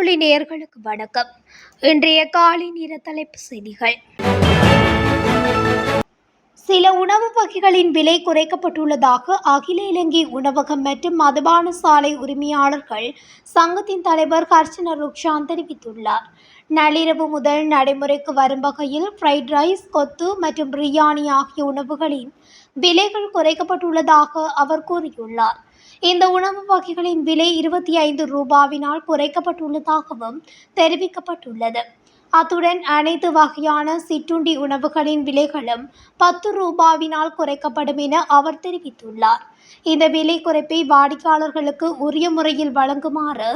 வானொலி நேயர்களுக்கு வணக்கம். இன்றைய காலை நேர தலைப்புச் செய்திகள். சில உணவு வகைகளின் விலை குறைக்கப்பட்டுள்ளதாக அகில இலங்கை உணவகம் மற்றும் மதுபான சாலை உரிமையாளர்கள் சங்கத்தின் தலைவர் ஹர்ஷன ருக்ஷான் தெரிவித்துள்ளார். நள்ளிரவு முதல் நடைமுறைக்கு வரும் வகையில் ஃப்ரைட் ரைஸ், கொத்து மற்றும் பிரியாணி ஆகிய உணவுகளின் விலைகள் குறைக்கப்பட்டுள்ளதாக அவர் கூறியுள்ளார். இந்த உணவு வகைகளின் விலை 25 ரூபாவினால் குறைக்கப்பட்டுள்ளதாகவும் தெரிவிக்கப்பட்டுள்ளது. அத்துடன் அனைத்து வகையான சிற்றுண்டி உணவுகளின் விலைகளும் 10 ரூபாவினால் குறைக்கப்படும் என அவர் தெரிவித்துள்ளார். இந்த விலை குறைப்பை வாடிக்கையாளர்களுக்கு உரிய முறையில் வழங்குமாறு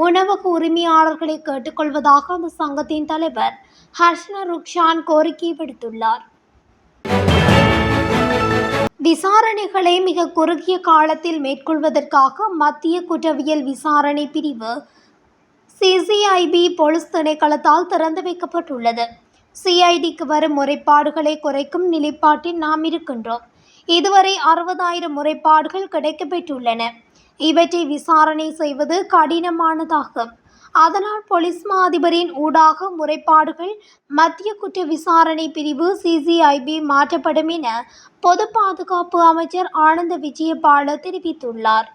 உணவக உரிமையாளர்களை கேட்டுக்கொள்வதாக அந்த சங்கத்தின் தலைவர் ஹர்ஷன ருக்ஷான் கோரிக்கை விடுத்துள்ளார். விசாரணைகளை மிக குறுகிய காலத்தில் மேற்கொள்வதற்காக மத்திய குற்றவியல் விசாரணை பிரிவு CCIB போலீஸ் திணைக்களத்தால் திறந்து வைக்கப்பட்டுள்ளது. CIDக்கு வரும் முறைப்பாடுகளை குறைக்கும் நிலைப்பாட்டில் நாம் இருக்கின்றோம். இதுவரை 60,000 முறைப்பாடுகள் கிடைக்கப்பெற்றுள்ளன. இவற்றை விசாரணை செய்வது கடினமானதாகும். அதனால் போலீஸ் மா அதிபரின் ஊடாக முறைப்பாடுகள் மத்திய குற்ற விசாரணை பிரிவு CCIB மாற்றப்படும் என பொது பாதுகாப்பு அமைச்சர் ஆனந்த விஜயபால தெரிவித்துள்ளார்.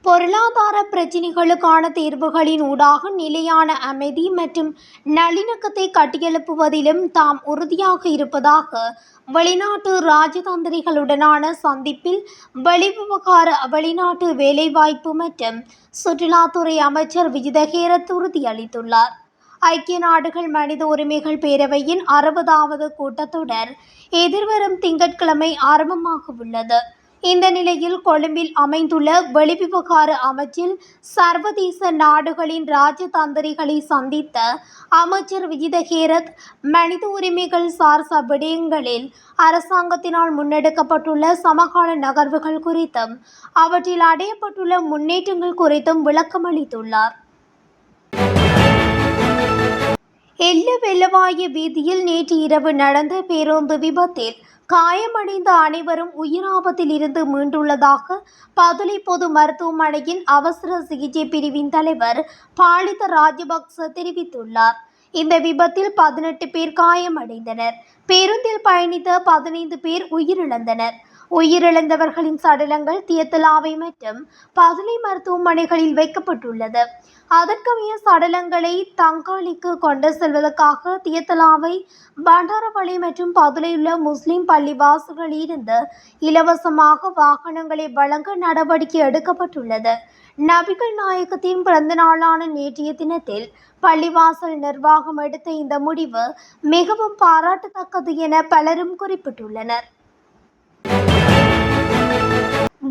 பொருளாதார பிரச்சினைகளுக்கான தீர்வுகளின் ஊடாக நிலையான அமைதி மற்றும் நல்லிணக்கத்தை கட்டியெழுப்புவதிலும் தாம் உறுதியாக இருப்பதாக வெளிநாட்டு ராஜதந்திரிகளுடனான சந்திப்பில் வெளிவிவகார வெளிநாட்டு வேலைவாய்ப்பு மற்றும் சுற்றுலாத்துறை அமைச்சர் விஜித ஹேரத் உறுதியளித்துள்ளார். ஐக்கிய நாடுகள் மனித உரிமைகள் பேரவையின் 60வது கூட்டத்தொடர் எதிர்வரும் திங்கட்கிழமை ஆரம்பமாக உள்ளது. இந்த நிலையில் கொழும்பில் அமைந்துள்ள வெளிவிவகார அமைச்சில் சர்வதேச நாடுகளின் ராஜதந்திரிகளை சந்தித்த அமைச்சர் விஜித ஹேரத் மனித உரிமைகள் சார் விடயங்களில் அரசாங்கத்தினால் முன்னெடுக்கப்பட்டுள்ள சமகால நகர்வுகள் குறித்தும் அவற்றில் அடையப்பட்டுள்ள முன்னேற்றங்கள் குறித்தும் விளக்கமளித்துள்ளார். எல்ல வெள்ளவாய வீதியில் நேற்று இரவு நடந்த பேருந்து விபத்தில் காயமடைந்த அனைவரும் உயிராபத்தில் இருந்து மீண்டுள்ளதாக பதுளை பொது மருத்துவமனையின் அவசர சிகிச்சை பிரிவின் தலைவர் பாலித ராஜபக்ச தெரிவித்துள்ளார். இந்த விபத்தில் 18 பேர் காயமடைந்தனர். பேருந்தில் பயணித்த 15 பேர் உயிரிழந்தனர். உயிரிழந்தவர்களின் சடலங்கள் தியத்தலாவை மற்றும் பதுளை மருத்துவமனைகளில் வைக்கப்பட்டுள்ளது. அதற்கமைய சடலங்களை தங்காளிக்கு கொண்டு செல்வதற்காக தியத்தலாவை, பண்டாரவளை மற்றும் பதுளையுள்ள முஸ்லிம் பள்ளிவாசல்களில் இருந்து இலவசமாக வாகனங்களை வழங்க நடவடிக்கை எடுக்கப்பட்டுள்ளது. நபிகள் நாயகத்தின் பிறந்த நாளான நேற்றைய தினத்தில் பள்ளிவாசல் நிர்வாகம் எடுத்த இந்த முடிவு மிகவும் பாராட்டத்தக்கது என பலரும் குறிப்பிட்டுள்ளனர்.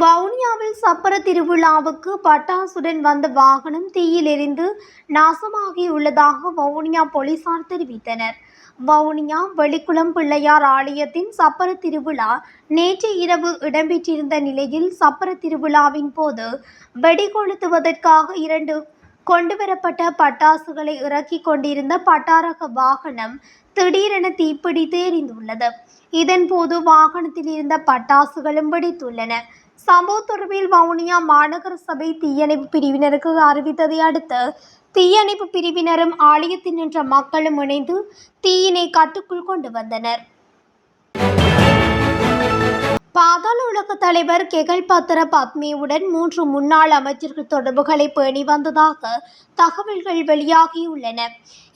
வவுனியாவில் சப்பர திருவிழாவுக்கு பட்டாசுடன் வந்த வாகனம் தீயில் எரிந்து நாசமாகியுள்ளதாக வவுனியா போலீசார் தெரிவித்தனர். வவுனியா வெளிக்குளம் பிள்ளையார் ஆலயத்தின் சப்பர திருவிழா நேற்று இரவு இடம்பெற்றிருந்த நிலையில் சப்பர திருவிழாவின் போது வெடிகொளுத்துவதற்காக 2 கொண்டுவரப்பட்ட பட்டாசுகளை இறக்கிக் கொண்டிருந்த பட்டாரக வாகனம் திடீரென தீப்பிடித்து எரிந்துள்ளது. இதன்போது வாகனத்தில் இருந்த பட்டாசுகளும் வெடித்துள்ளன. சம்பவ தொடர்பில் வவுனியா மாநகர சபை தீயணைப்பு பிரிவினருக்கு அறிவித்ததை அடுத்து தீயணைப்பு பிரிவினரும் ஆலயத்தில் நின்ற மக்களும் இணைந்து தீயினை கட்டுக்குள் கொண்டு வந்தனர். பாதாள உலக தலைவர் கெகல்பத்ர பத்மேவுடன் 3 முன்னாள் அமைச்சர்கள் தொடர்புகளை பேணி வந்ததாக தகவல்கள் வெளியாகியுள்ளன.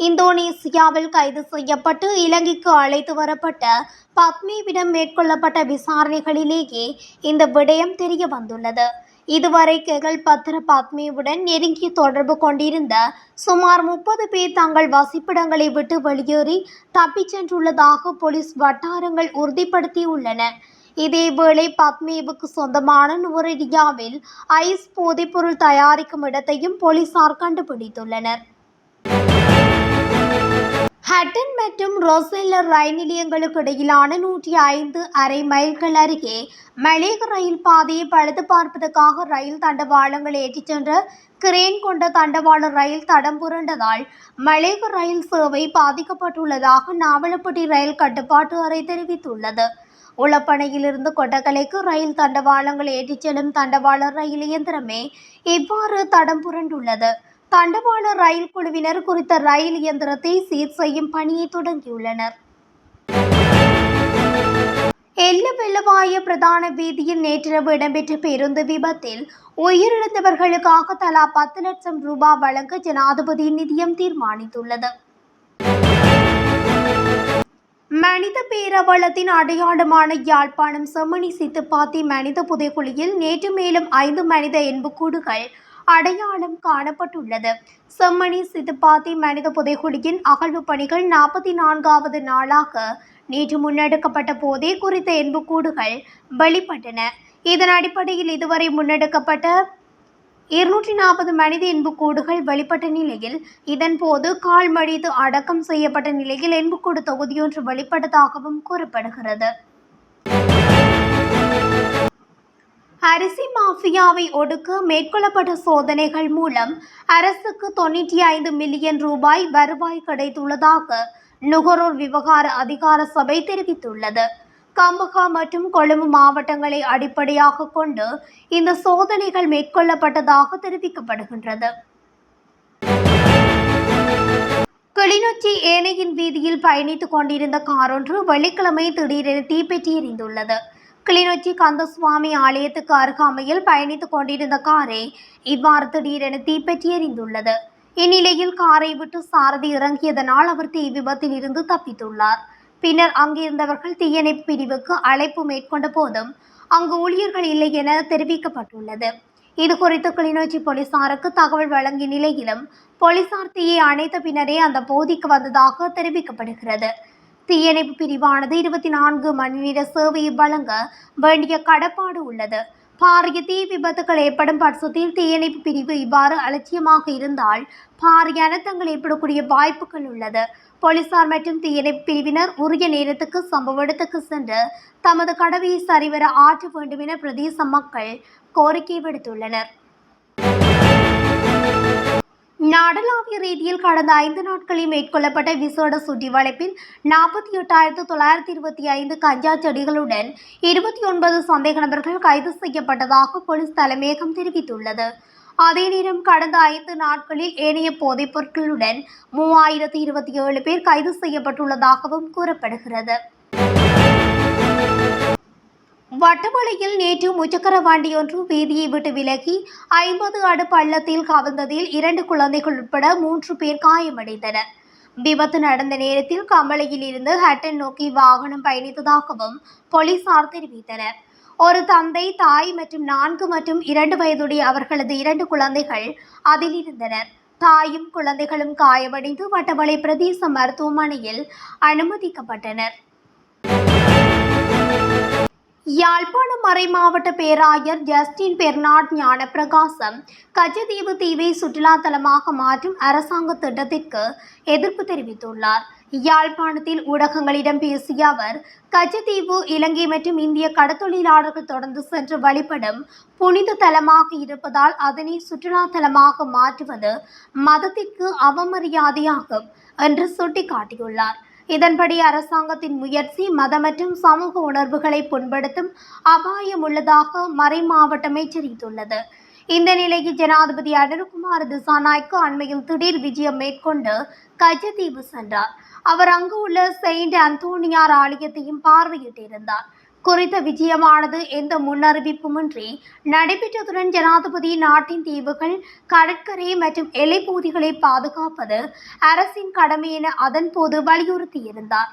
இந்தோனேசியாவில் கைது செய்யப்பட்டு இலங்கைக்கு அழைத்து வரப்பட்ட பத்மேவிடம் மேற்கொள்ளப்பட்ட விசாரணைகளிலேயே இந்த விடயம் தெரிய வந்துள்ளது. இதுவரை கெகல்பத்ர பத்மேவுடன் நெருங்கிய தொடர்பு கொண்டிருந்த சுமார் 30 பேர் தங்கள் வசிப்பிடங்களை விட்டு வெளியேறி தப்பிச் சென்றுள்ளதாக போலீஸ் வட்டாரங்கள் உறுதிப்படுத்தியுள்ளன. இதேவேளை பத்மேவுக்கு சொந்தமான நுவரெலியாவில் ஐஸ் போதைப்பொருள் தயாரிக்கும் இடத்தையும் போலீசார் கண்டுபிடித்துள்ளனர். ஹட்டன் மற்றும் ரொசெல்லர் ரயில் நிலையங்களுக்கு இடையிலான 105 அரை மைல்கள் அருகே மலேக ரயில் பாதையை பழுது பார்ப்பதற்காக ரயில் தண்டவாளங்களை ஏற்றிச் சென்ற கிரேன் கொண்ட தண்டவாள ரயில் தடம் புரண்டதால் மலேக ரயில் சேவை பாதிக்கப்பட்டுள்ளதாக நாவலப்பட்டி ரயில் கட்டுப்பாட்டு அறை தெரிவித்துள்ளது. உளப்பனையிலிருந்து கொட்டகலைக்கு ரயில் தண்டவாளங்கள் ஏற்றிச் செல்லும் தண்டவாள ரயில் இயந்திரமே இவ்வாறு தடம் புரண்டுள்ளது. தண்டவாள ரயில் குழுவினர் குறித்த ரயில் இயந்திரத்தை சீர் செய்யும் பணியை தொடங்கியுள்ளனர். எல்லவெல்லவாய பிரதான வீதியில் நேற்றிரவு இடம்பெற்ற பேருந்து விபத்தில் உயிரிழந்தவர்களுக்காக தலா 10 லட்சம் ரூபாய் வழங்க ஜனாதிபதி நிதியம் தீர்மானித்துள்ளது. மனித பேரவலத்தின் அடையாளமான யாழ்ப்பாணம் செம்மணி சித்துப்பாத்தி மனித புதைகுழியில் நேற்று மேலும் 5 மனித எண்புக்கூடுகள் அடையாளம் காணப்பட்டுள்ளது. செம்மணி சித்துப்பாத்தி மனித புதைகுழியின் அகழ்வு பணிகள் 44வது நாளாக நேற்று முன்னெடுக்கப்பட்ட போதே குறித்த எண்புக்கூடுகள் வெளிப்பட்டன. இதன் அடிப்படையில் இதுவரை முன்னெடுக்கப்பட்ட 240 மனித எண்புக்கூடுகள் வெளிப்பட்ட நிலையில் இதன்போது கால் மடித்து அடக்கம் செய்யப்பட்ட நிலையில் எண்புக்கூடு தொகுதியொன்று வெளிப்பட்டதாகவும் கூறப்படுகிறது. அரிசி மாஃபியாவை ஒடுக்க மேற்கொள்ளப்பட்ட சோதனைகள் மூலம் அரசுக்கு 95 மில்லியன் ரூபாய் வருவாய் கிடைத்துள்ளதாக நுகர்வோர் விவகார அதிகார சபை தெரிவித்துள்ளது. கம்பஹா மற்றும் கொழும்பு மாவட்டங்களை அடிப்படையாக கொண்டு இந்த சோதனைகள் மேற்கொள்ளப்பட்டதாக தெரிவிக்கப்படுகின்றது. கிளிநொச்சி ஏனையின் வீதியில் பயணித்துக் கொண்டிருந்த காரொன்று வெள்ளிக்கிழமை திடீரென தீப்பற்றி எரிந்துள்ளது. கிளிநொச்சி கந்தசுவாமி ஆலயத்துக்கு அருகாமையில் பயணித்துக் கொண்டிருந்த காரை இவ்வாறு திடீரென தீப்பற்றி எரிந்துள்ளது. இந்நிலையில் காரை விட்டு சாரதி இறங்கியதனால் அவர் தீ விபத்தில் இருந்து தப்பித்துள்ளார். பின்னர் அங்கிருந்தவர்கள் தீயணைப்பு பிரிவுக்கு அழைப்பு மேற்கொண்ட போதும் அங்கு ஊழியர்கள் இல்லை என தெரிவிக்கப்பட்டுள்ளது. இதுகுறித்து கிளிநொச்சி போலீசாருக்கு தகவல் வழங்கிய நிலையிலும் போலீசார் தீயை அணைத்த பின்னரே அந்த பகுதிக்கு வந்ததாக தெரிவிக்கப்படுகிறது. தீயணைப்பு பிரிவானது 24 மணி நேர சேவையை வழங்க வேண்டிய கடப்பாடு உள்ளது. பாரிய தீ விபத்துகள் ஏற்படும் பட்சத்தில் தீயணைப்பு பிரிவு இவ்வாறு அலட்சியமாக இருந்தால் பாரிய அனர்த்தங்கள் ஏற்படக்கூடிய வாய்ப்புகள் உள்ளது. போலீசார் மற்றும் தீயணைப்பு பிரிவினர் உரிய நேரத்துக்கு சம்பவ இடத்துக்கு சென்று தமது கடமையை சரிவர ஆற்ற வேண்டும் என பிரதேச மக்கள் கோரிக்கை விடுத்துள்ளனர். நாடளாவிய ரீதியில் கடந்த 5 நாட்களில் மேற்கொள்ளப்பட்ட விசேட சுற்றி வளைப்பில் 48,925 கஞ்சா செடிகளுடன் 29 சந்தேக நபர்கள் கைது செய்யப்பட்டதாக போலீஸ் தலைமையகம் தெரிவித்துள்ளது. அதே நேரம் கடந்த 5 நாட்களில் ஏனைய போதைப் பொருட்களுடன் 3027 பேர் கைது செய்யப்பட்டுள்ளதாகவும் கூறப்படுகிறது. வட்டவளையில் நேற்று முச்சக்கர வண்டியொன்று வீதியை விட்டு விலகி 50 அடி பள்ளத்தில் கவிழ்ந்ததில் 2 குழந்தைகள் உட்பட 3 பேர் காயமடைந்தனர். விபத்து நடந்த நேரத்தில் கம்பளையில் இருந்து ஹட்டன் நோக்கி வாகனம் பயணித்ததாகவும் போலீசார் தெரிவித்தனர். ஒரு தந்தை, தாய் மற்றும் 4 மற்றும் 2 வயதுடைய அவர்களது 2 குழந்தைகள் அதில் இருந்தனர். தாயும் குழந்தைகளும் காயமடைந்து வட்டவளை பிரதேச மருத்துவமனையில் அனுமதிக்கப்பட்டனர். யாழ்ப்பாணம் மறைமாவட்ட பேராயர் ஜஸ்டின் பெர்னாட் ஞானப்பிரகாசம் கச்சதீவு தீவை சுற்றுலா தலமாக மாற்றும் அரசாங்க திட்டத்திற்கு எதிர்ப்பு தெரிவித்துள்ளார். யாழ்ப்பாணத்தில் ஊடகங்களிடம் பேசிய அவர், கச்சதீவு இலங்கை மற்றும் இந்திய கடற்தொழிலாளர்கள் தொடர்ந்து சென்று வழிபடும் புனித தலமாக இருப்பதால் அதனை சுற்றுலா தலமாக மாற்றுவது மதத்திற்கு அவமரியாதையாகும் என்று சுட்டிக்காட்டியுள்ளார். இதன்படி அரசாங்கத்தின் முயற்சி மத மற்றும் சமூக உணர்வுகளை புண்படுத்தும் அபாயம் உள்ளதாக மறைமாவட்டம் எச்சரித்துள்ளது. இந்த நிலையில் ஜனாதிபதி அனுரகுமார் திசாநாயக்க அண்மையில் திடீர் விஜயம் மேற்கொண்டு கச்சதீவு சென்றார். அவர் அங்கு உள்ள செயின்ட் அந்தோனியார் ஆலயத்தையும் பார்வையிட்டிருந்தார். குறித்த விஜயமானது எந்த முன்னறிவிப்புமின்றி நடைபெற்றதுடன் ஜனாதிபதி நாட்டின் தீவுகள், கடற்கரை மற்றும் எல்லைப்பகுதிகளை பாதுகாப்பது அரசின் கடமை என அதன்போது வலியுறுத்தியிருந்தார்.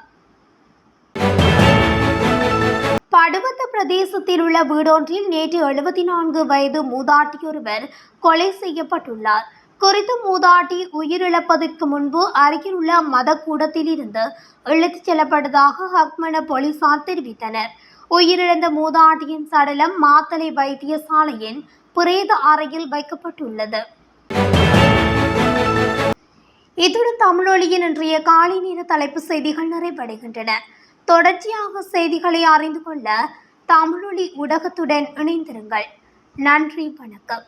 படுவத்த பிரதேசத்தில் உள்ள வீடொன்றில் நேற்று 74 வயது மூதாட்டியொருவர் கொலை செய்யப்பட்டுள்ளார். குறித்த மூதாட்டி உயிரிழப்பதற்கு முன்பு அருகில் உள்ள மதக்கூடத்தில் இருந்து இழுத்துச் செல்லப்பட்டதாக ஹக்மன போலீசார் தெரிவித்தனர். உயிரிழந்த மூதாட்டியின் சடலம் மாத்தளை வைத்தியசாலையின் பிரேத அறையில் வைக்கப்பட்டுள்ளது. இத்துடன் தமிழொலியின் இன்றைய காலை நேர தலைப்பு செய்திகள் நிறைவடைகின்றன. தொடர்ச்சியாக செய்திகளை அறிந்து கொள்ள தமிழொலி ஊடகத்துடன் இணைந்திருங்கள். நன்றி, வணக்கம்.